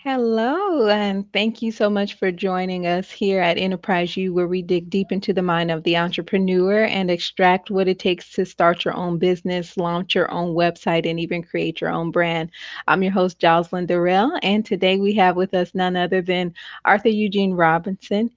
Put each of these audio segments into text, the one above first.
Hello, and thank you so much for joining us here at Enterprise U, where we dig deep into the mind of the entrepreneur and extract what it takes to start your own business, launch your own website, and even create your own brand. I'm your host, Jocelyn Durrell, and today we have with us none other than Arthur Eugene Robinson.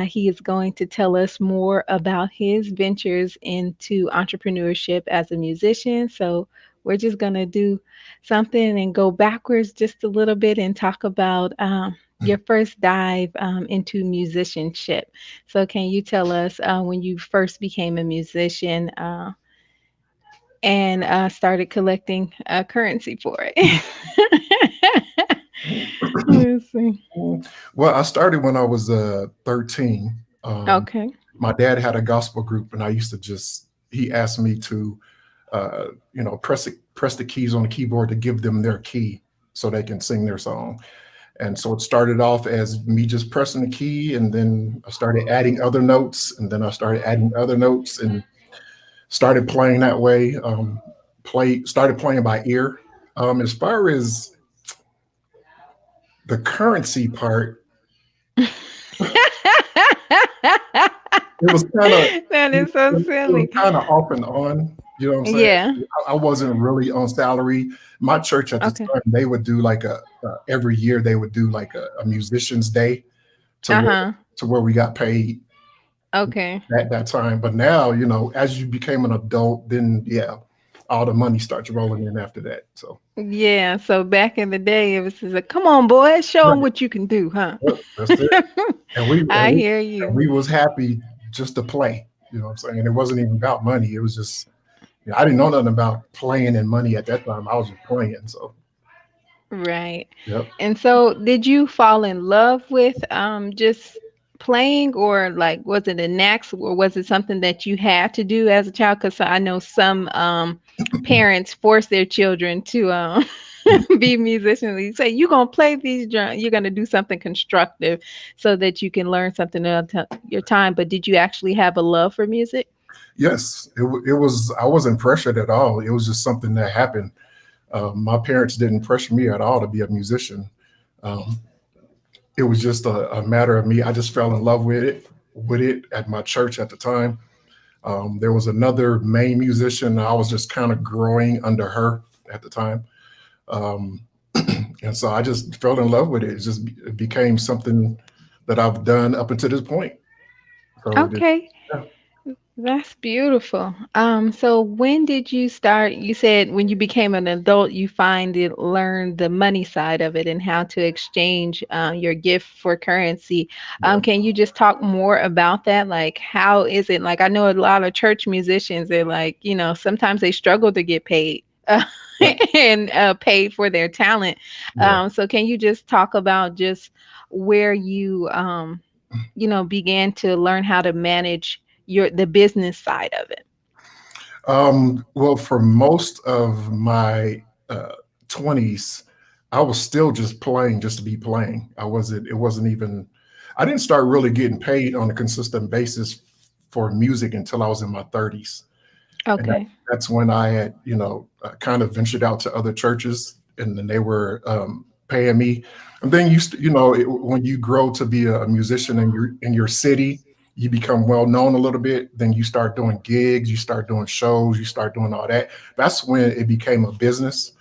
He is going to tell us more about his ventures into entrepreneurship as a musician. So we're just going to do something and go backwards just a little bit and talk about your first dive into musicianship. So, can you tell us when you first became a musician and started collecting currency for it? Let's see. Well, I started when I was 13. Okay. My dad had a gospel group, and I used to he asked me to, press the keys on the keyboard to give them their key so they can sing their song. And so it started off as me just pressing the key, and then I started adding other notes, and then I started adding other notes, and started playing that way. Started playing by ear. As far as the currency part, it was kind of That is so it was silly. kind of off and on. You know what I'm saying? Yeah. I wasn't really on salary. My church at the Okay. time, they would do like every year they would do like a musician's day to Uh where huh. we got paid Okay. at that time. But now, as you became an adult, then yeah, all the money starts rolling in after that. So Yeah. So back in the day, it was just like, come on, boy, show them right, what you can do, huh? yep, that's it. And we and I we hear and you. we was happy just to play. You know what I'm saying? It wasn't even about money. It was just I didn't know nothing about playing and money at that time. I was just playing. So Right. yep. And so did you fall in love with just playing, or like was it a knack, or was it something that you had to do as a child? Because I know some parents force their children to be musicians. You say you're gonna play these drums, you're gonna do something constructive so that you can learn something about your time. But did you actually have a love for music? Yes, it was. I wasn't pressured at all. It was just something that happened. My parents didn't pressure me at all to be a musician. Um, it was just a matter of me. I just fell in love with it at my church at the time. There was another main musician. I was just kind of growing under her at the time. Um, and so I just fell in love with it. It became something that I've done up until this point. So Okay. yeah, That's beautiful. So when did you start? You said when you became an adult, you learned the money side of it and how to exchange your gift for currency. yeah, Can you just talk more about that? Like, how is it? Like, I know a lot of church musicians, they're like, sometimes they struggle to get paid. yeah, And paid for their talent. yeah. So can you just talk about just where you began to learn how to manage the business side of it? Well, for most of my 20s, I was still just playing just to be playing. It wasn't even, I didn't start really getting paid on a consistent basis for music until I was in my 30s. And Okay. that's when I had, kind of ventured out to other churches, and then they were paying me. And then when you grow to be a musician in your city, you become well known a little bit. Then you start doing gigs, you start doing shows, you start doing all that. That's when it became a business.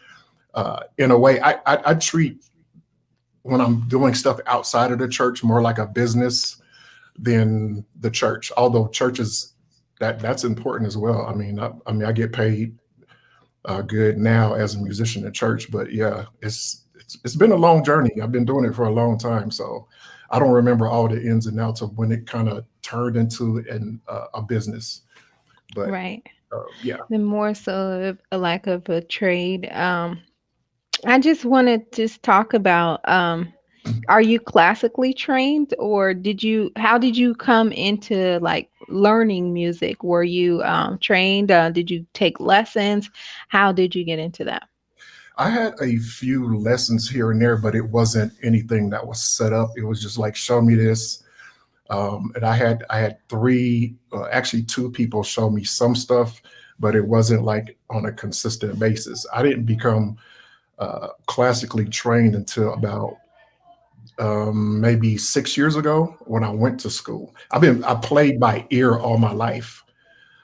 In a way, I treat when I'm doing stuff outside of the church more like a business than the church. Although churches that's important as well. I get paid good now as a musician at church. But yeah, it's been a long journey. I've been doing it for a long time, so I don't remember all the ins and outs of when it kind of turned into a business. But Right. yeah, The more so of a lack of a trade. I just want to just talk about are you classically trained, or how did you come into like learning music? Were you trained? Did you take lessons? How did you get into that? I had a few lessons here and there, but it wasn't anything that was set up. It was just like, show me this. And I had actually two people show me some stuff, but it wasn't like on a consistent basis. I didn't become classically trained until about maybe 6 years ago when I went to school. I played by ear all my life,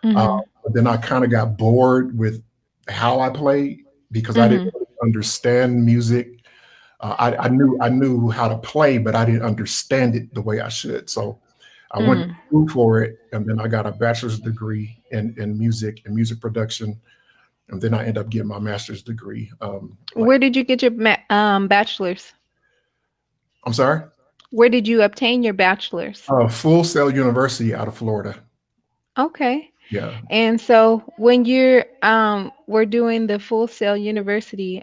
uh, Mhm. but then I kind of got bored with how I played because I didn't Mhm. really understand music. I knew how to play, but I didn't understand it the way I should. So I went to Mm. school for it, and then I got a bachelor's degree in music and music production, and then I ended up getting my master's degree. Like, Where did you get your bachelor's? I'm sorry, Where did you obtain your bachelor's? Full Sail University out of Florida. Okay. Yeah. And so when you're we're doing the Full Sail University,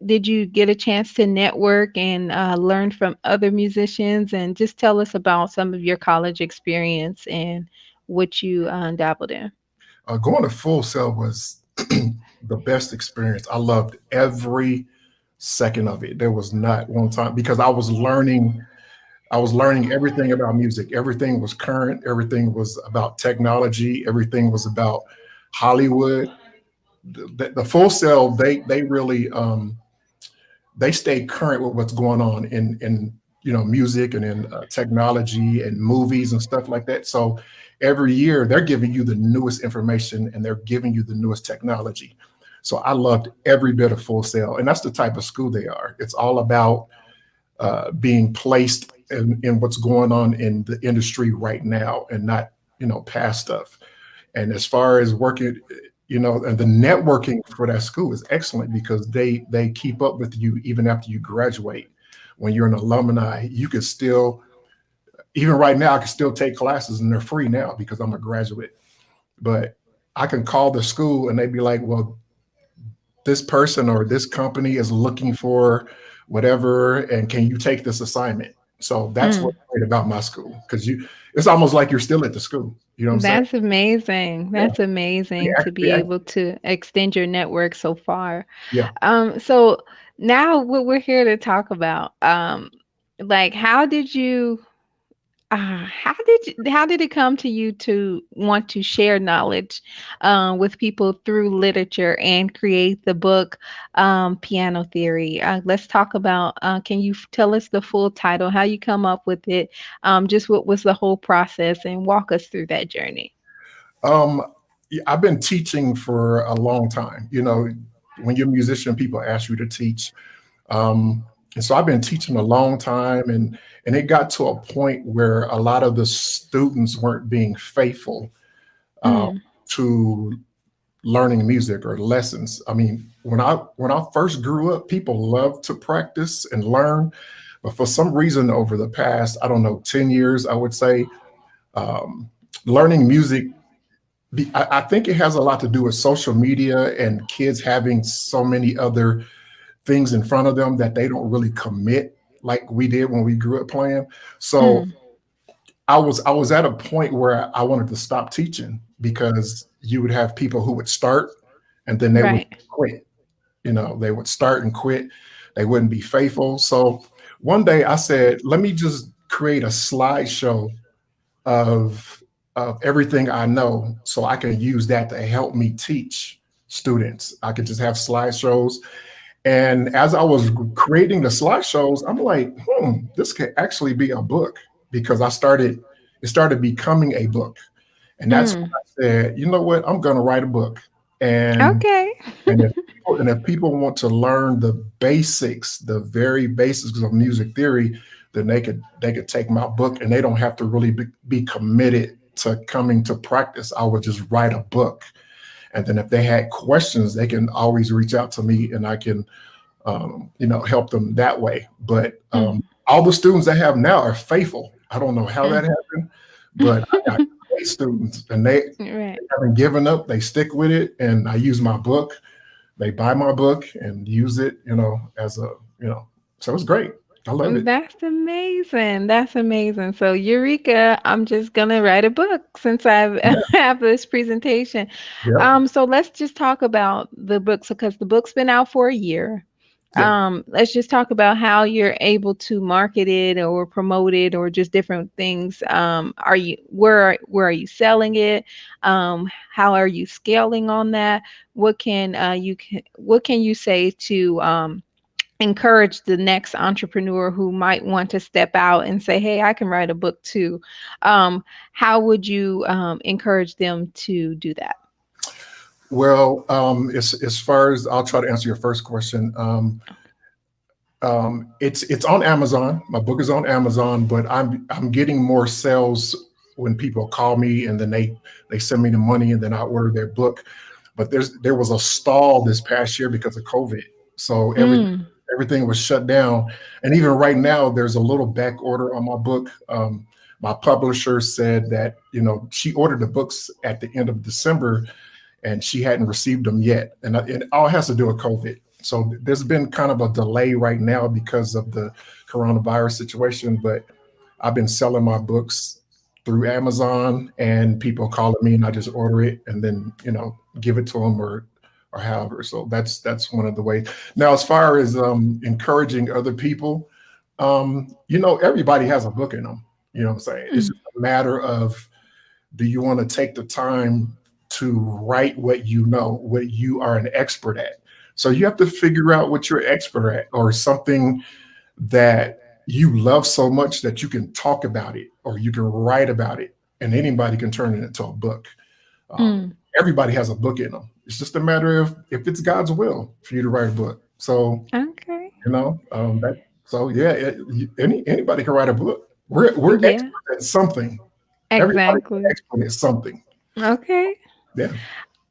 did you get a chance to network and learn from other musicians, and just tell us about some of your college experience and what you dabbled in? Going to Full Sail was the best experience. I loved every second of it. There was not one time because I was learning everything about music. Everything was current. Everything was about technology. Everything was about Hollywood. The Full Sail, they really they stay current with what's going on in music and in technology and movies and stuff like that. So every year they're giving you the newest information and they're giving you the newest technology. So I loved every bit of Full Sail, and that's the type of school they are. It's all about being placed in what's going on in the industry right now and not past stuff. And as far as working, and the networking for that school is excellent because they keep up with you even after you graduate. When you're an alumni, you can still, even right now, I can still take classes and they're free now because I'm a graduate. But I can call the school and they'd be like, well, this person or this company is looking for whatever, and can you take this assignment? So that's Mm. what's great about my school because it's almost like you're still at the school. You know what I'm saying? That's amazing. Yeah. That's amazing to be They able to extend your network so far. yeah. So now what we're here to talk about, like how did it come to you to want to share knowledge with people through literature and create the book Piano Theory? Let's talk about. Can you tell us the full title, how you come up with it, just what was the whole process, and walk us through that journey? Um, yeah, I've been teaching for a long time. When you're a musician, people ask you to teach. And so I've been teaching a long time, and it got to a point where a lot of the students weren't being faithful uh, Mm, to learning music or lessons. I mean, when I first grew up, people loved to practice and learn, but for some reason, over the past, I don't know, 10 years, I would say, um, learning music. I think it has a lot to do with social media and kids having so many other things in front of them that they don't really commit like we did when we grew up playing. So mm, I was at a point where I wanted to stop teaching because you would have people who would start and then they would right. quit. They would start and quit. They wouldn't be faithful. So one day I said, let me just create a slideshow of of everything I know so I can use that to help me teach students. I could just have slideshows. And as I was creating the slideshows, I'm like, this could actually be a book because it started becoming a book. And that's Mm, when I said, you know what, I'm gonna write a book. And okay. and if people want to learn the basics, the very basics of music theory, then they could take my book and they don't have to really be committed to coming to practice. I would just write a book. And then if they had questions, they can always reach out to me and I can help them that way. But Mm, all the students I have now are faithful. I don't know how mm. that happened, but I got great students and they Right. haven't given up. They stick with it. And I use my book. They buy my book and use it, as so it's great. I love it. That's amazing. That's amazing. So, Eureka, I'm just gonna write a book since I Yeah. have this presentation. Yep. So let's just talk about the book. So, because the book's been out for a year. Yep. Let's just talk about how you're able to market it or promote it or just different things. Where are you selling it? How are you scaling on that? What can you say to encourage the next entrepreneur who might want to step out and say, "Hey, I can write a book too." How would you encourage them to do that? Well, as far as I'll try to answer your first question. It's on Amazon. My book is on Amazon, but I'm getting more sales when people call me and then they send me the money and then I order their book. But there was a stall this past year because of COVID, so Mm, everything was shut down. And even right now, there's a little back order on my book. My publisher said that she ordered the books at the end of December and she hadn't received them yet. And it all has to do with COVID. So there's been kind of a delay right now because of the coronavirus situation. But I've been selling my books through Amazon, and people calling me, and I just order it and then give it to them or however. So that's one of the ways. Now, as far as encouraging other people, everybody has a book in them. You know what I'm saying? It's mm, just a matter of, do you want to take the time to write what you know, what you are an expert at? So you have to figure out what you're expert at, or something that you love so much that you can talk about it or you can write about it, and anybody can turn it into a book. Um, mm. Everybody has a book in them. It's just a matter of if it's God's will for you to write a book. So Okay. that. So yeah, anybody can write a book. We're Yeah, experts at something. Everybody's an exactly. expert at something. Okay. Yeah.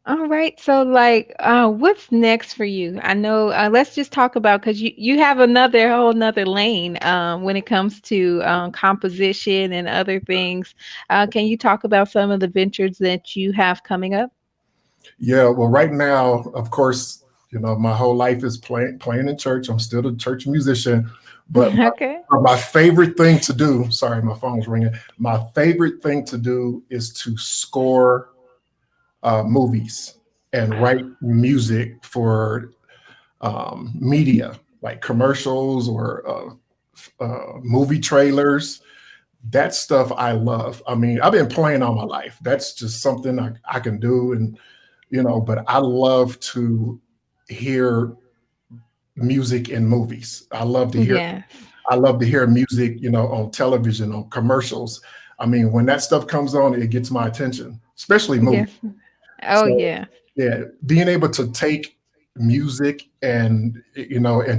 All right. So, like, what's next for you? I know. Let's just talk about, because you have another whole another lane when it comes to composition and other things. Can you talk about some of the ventures that you have coming up? Yeah, well, right now, of course, my whole life is playing in church. I'm still a church musician, but Okay. my favorite thing to do. Sorry, my phone's ringing. My favorite thing to do is to score movies and write music for media, like commercials or movie trailers. That stuff I love. I mean, I've been playing all my life. That's just something I can do, and but I love to hear music in movies. Yes. I love to hear music, on television, on commercials. I mean, when that stuff comes on, it gets my attention, especially movies. Yes. Oh, So yeah. yeah, being able to take music and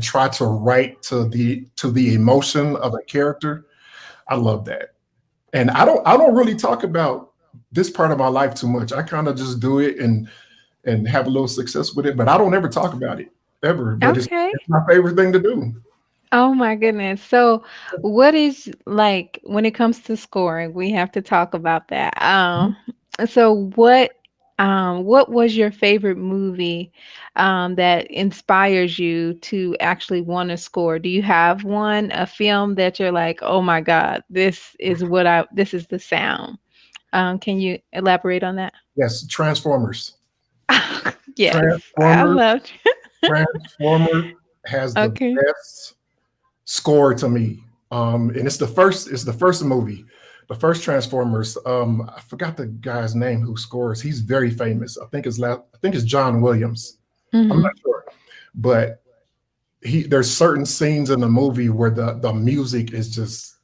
try to write to the emotion of a character, I love that. And I don't really talk about this part of my life too much. I kind of just do it and have a little success with it, but I don't ever talk about it ever. But Okay. it's my favorite thing to do. Oh my goodness. So, what is like when it comes to scoring, we have to talk about that. So what was your favorite movie that inspires you to actually want to score? Do you have one, a film that you're like, "Oh my God, this is the sound." Can you elaborate on that? Yes, Transformers. Yes, I Transformers. love. Transformer has the Okay. best score to me. And it's the first movie, the first Transformers. I forgot the guy's name who scores. He's very famous. I think it's John Williams. I'm not Mhm. sure, but there's certain scenes in the movie where the music is just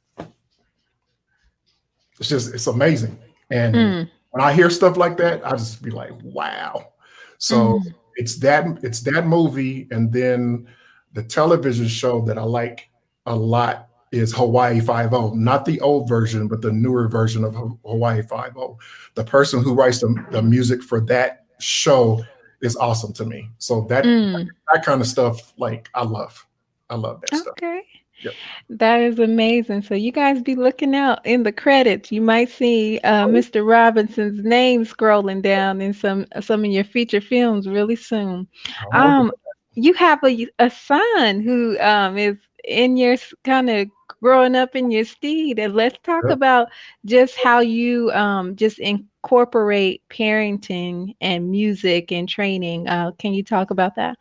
it's amazing. And Mm. when I hear stuff like that, I just be like, wow. So Mm. it's that movie, and then the television show that I like a lot is Hawaii Five O, not the old version, but the newer version of Hawaii Five O. The person who writes the music for that show is awesome to me. So Mm. that kind of stuff, like I love that stuff. Okay. Yep. That is amazing. So you guys be looking out in the credits. You might see Oh, Mr. Robinson's name scrolling down in some of your feature films really soon. oh, Um, you have a son who is in your kind of growing up in your steed, and let's talk yeah. about just how you just incorporate parenting and music and training. Can you talk about that?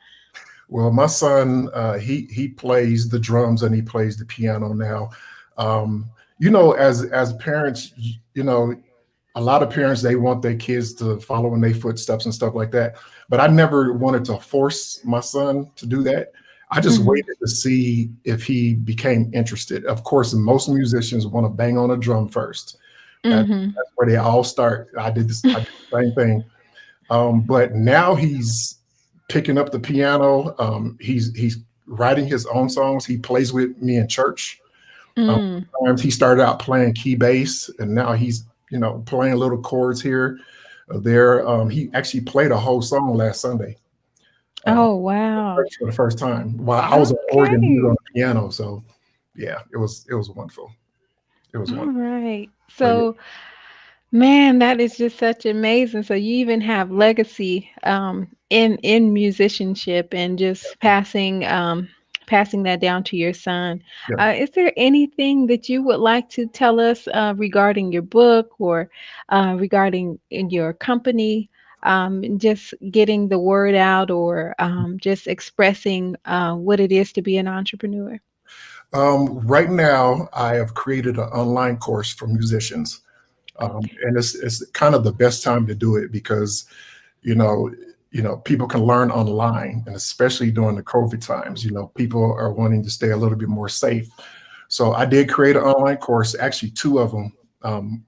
Well, my son, he plays the drums and he plays the piano now. As parents, a lot of parents, they want their kids to follow in their footsteps and stuff like that. But I never wanted to force my son to do that. I just Hmm. waited to see if he became interested. Of course, most musicians want to bang on a drum first. Hmm. That's where they all start. I did this. I did the same thing. But now he's picking up the piano. He's writing his own songs. He plays with me in church. Um, Mm. Sometimes he started out playing key bass, and now he's playing little chords here, there. He actually played a whole song last Sunday Oh, wow. for the first time. While I was on organ, he was on Okay. the piano. So yeah, it was wonderful. It was All wonderful. right. But yeah, So, man, that is just such amazing. So you even have legacy in musicianship and just passing that down to your son. yeah. Is there anything that you would like to tell us regarding your book or regarding in your company? Just getting the word out or just expressing what it is to be an entrepreneur. Right now, I have created an online course for musicians, and it's kind of the best time to do it because you know people can learn online, and especially during the COVID times, people are wanting to stay a little bit more safe. So I did create an online course, actually two of them.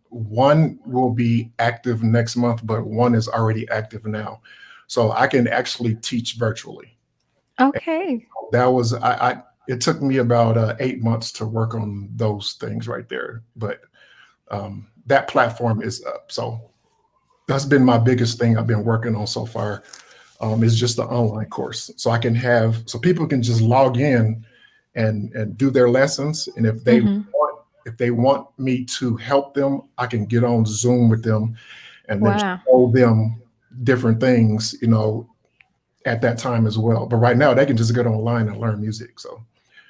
One will be active next month, but one is already active now, so I can actually teach virtually. Okay. That was I it took me about 8 months to work on those things right there, but that platform is up. So that's been my biggest thing I've been working on so far, is just the online course. So I can have so people can just log in and do their lessons. And Mm-hmm. if they want me to help them, I can get on Zoom with them and then Wow. show them different things, at that time as well. But right now they can just get online and learn music. So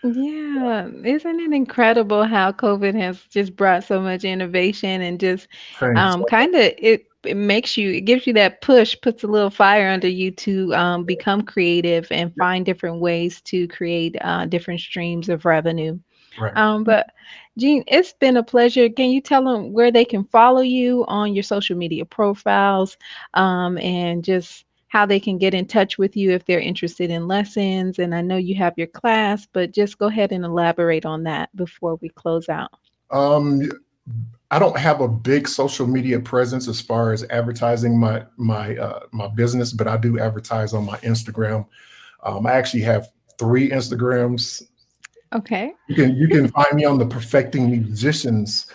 Yeah, isn't it incredible how COVID has just brought so much innovation and just thanks. kind of it makes you it gives you that push, puts a little fire under you to become creative and Yeah, find different ways to create different streams of revenue. right. But Jean, it's been a pleasure. Can you tell them where they can follow you on your social media profiles, and just how they can get in touch with you if they're interested in lessons? And I know you have your class, but just go ahead and elaborate on that before we close out. Um, I don't have a big social media presence as far as advertising my business, but I do advertise on my Instagram. I actually have three Instagrams. Okay. You can find me on the Perfecting Musicians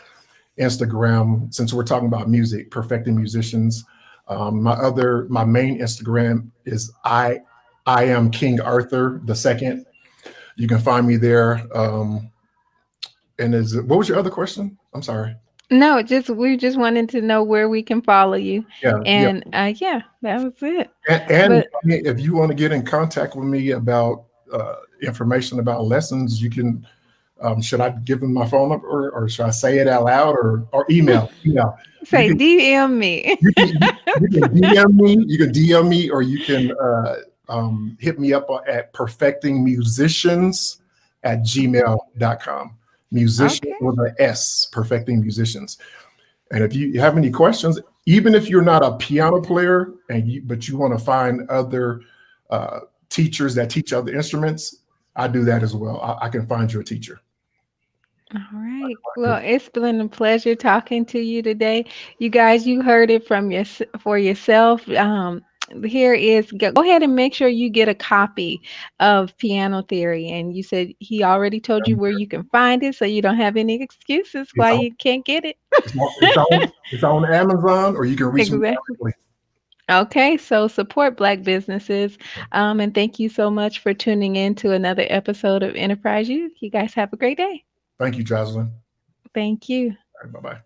Instagram, since we're talking about music. Perfecting Musicians. My main Instagram is I am King Arthur the second. You can find me there. And is what was your other question? I'm sorry. No, just we just wanted to know where we can follow you. Yeah, yeah. And yeah, that was it. And But I mean, if you want to get in contact with me about information about lessons, you can. Should I give them my phone number, or should I say it out loud, or email? Email. You say can DM me. you can DM me. You can DM me, or you can hit me up at perfectingmusicians at gmail.com. Musician Okay. with an S, perfecting musicians. And if you have any questions, even if you're not a piano player but you want to find other uh, teachers that teach other instruments, I do that as well. I can find you a teacher. All right. Well, it's been a pleasure talking to you today. You guys, you heard it from for yourself. Here is go ahead and make sure you get a copy of Piano Theory. And you said he already told you where you can find it, so you don't have any excuses It's why on, you can't get it. it's on Amazon, or you can reach me Exactly. directly. Okay, so support Black businesses. And thank you so much for tuning in to another episode of Enterprise Youth. You guys have a great day. Thank you, Jocelyn. Thank you. All right, bye bye.